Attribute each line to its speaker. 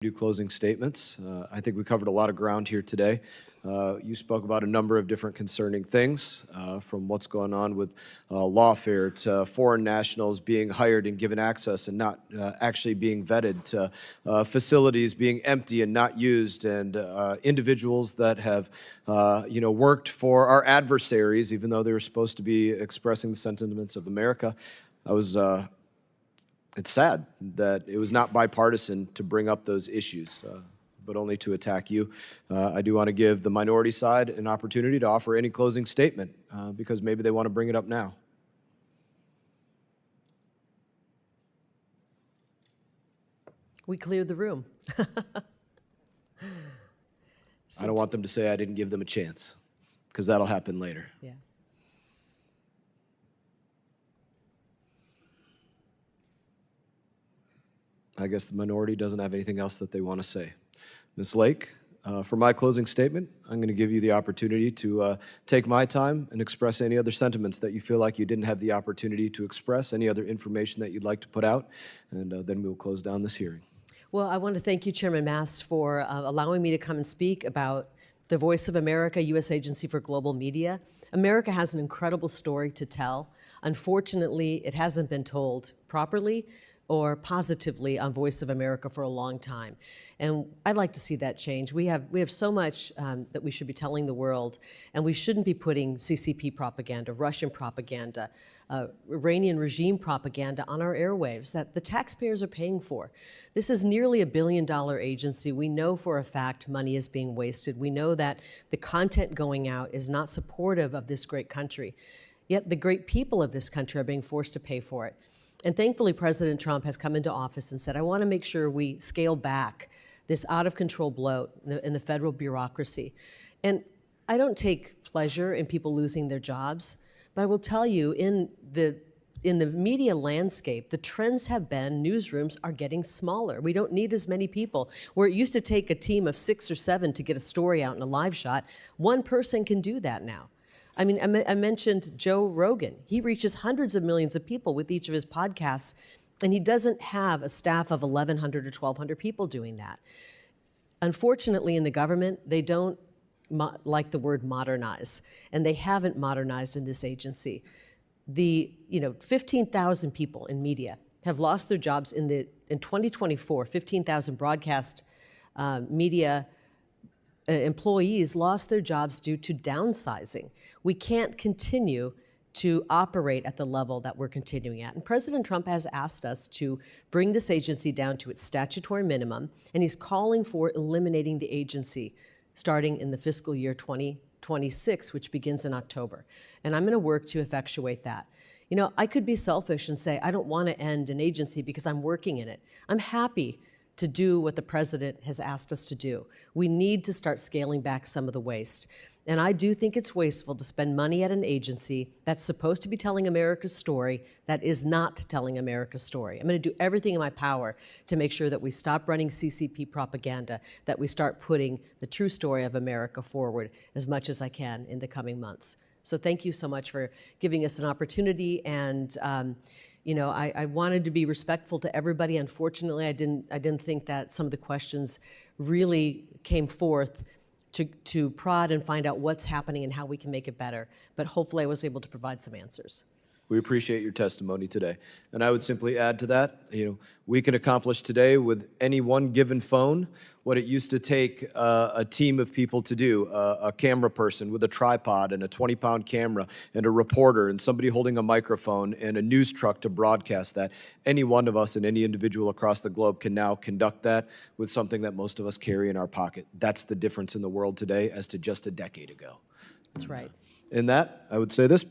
Speaker 1: do closing statements. I think we covered a lot of ground here today. You spoke about a number of different concerning things, from what's going on with lawfare to foreign nationals being hired and given access and not actually being vetted, to facilities being empty and not used, and individuals that have worked for our adversaries, even though they were supposed to be expressing the sentiments of America. It's sad that it was not bipartisan to bring up those issues, but only to attack you. I do want to give the minority side an opportunity to offer any closing statement, because maybe they want to bring it up now.
Speaker 2: We cleared the room.
Speaker 1: I don't want them to say I didn't give them a chance, because that'll happen later.
Speaker 2: Yeah.
Speaker 1: I guess the minority doesn't have anything else that they want to say. Ms. Lake, for my closing statement, I'm going to give you the opportunity to take my time and express any other sentiments that you feel like you didn't have the opportunity to express, any other information that you'd like to put out, and then we'll close down this hearing.
Speaker 2: Well, I want to thank you, Chairman Mast, for allowing me to come and speak about the Voice of America, U.S. Agency for Global Media. America has an incredible story to tell. Unfortunately, it hasn't been told properly or positively on Voice of America for a long time. And I'd like to see that change. We have so much that we should be telling the world, and we shouldn't be putting CCP propaganda, Russian propaganda, Iranian regime propaganda on our airwaves that the taxpayers are paying for. This is nearly $1 billion agency. We know for a fact money is being wasted. We know that the content going out is not supportive of this great country. Yet the great people of this country are being forced to pay for it. And thankfully, President Trump has come into office and said, I want to make sure we scale back this out-of-control bloat in the federal bureaucracy. And I don't take pleasure in people losing their jobs, but I will tell you, in the media landscape, the trends have been newsrooms are getting smaller. We don't need as many people. Where it used to take a team of 6 or 7 to get a story out in a live shot, one person can do that now. I mean, I mentioned Joe Rogan. He reaches hundreds of millions of people with each of his podcasts, and he doesn't have a staff of 1,100 or 1,200 people doing that. Unfortunately, in the government, they don't like the word modernize, and they haven't modernized in this agency. 15,000 people in media have lost their jobs in 2024. 15,000 broadcast media employees lost their jobs due to downsizing. We can't continue to operate at the level that we're continuing at. And President Trump has asked us to bring this agency down to its statutory minimum, and he's calling for eliminating the agency starting in the fiscal year 2026, which begins in October. And I'm going to work to effectuate that. You know, I could be selfish and say, I don't want to end an agency because I'm working in it. I'm happy to do what the president has asked us to do. We need to start scaling back some of the waste. And I do think it's wasteful to spend money at an agency that's supposed to be telling America's story that is not telling America's story. I'm going to do everything in my power to make sure that we stop running CCP propaganda, that we start putting the true story of America forward as much as I can in the coming months. So thank you so much for giving us an opportunity. And I wanted to be respectful to everybody. Unfortunately, I didn't think that some of the questions really came forth to prod and find out what's happening and how we can make it better. But hopefully I was able to provide some answers.
Speaker 1: We appreciate your testimony today. And I would simply add to that, we can accomplish today with any one given phone what it used to take a team of people to do, a camera person with a tripod and a 20-pound camera and a reporter and somebody holding a microphone and a news truck to broadcast that. Any one of us and any individual across the globe can now conduct that with something that most of us carry in our pocket. That's the difference in the world today as to just a decade ago.
Speaker 2: That's right.
Speaker 1: In that, I would say this,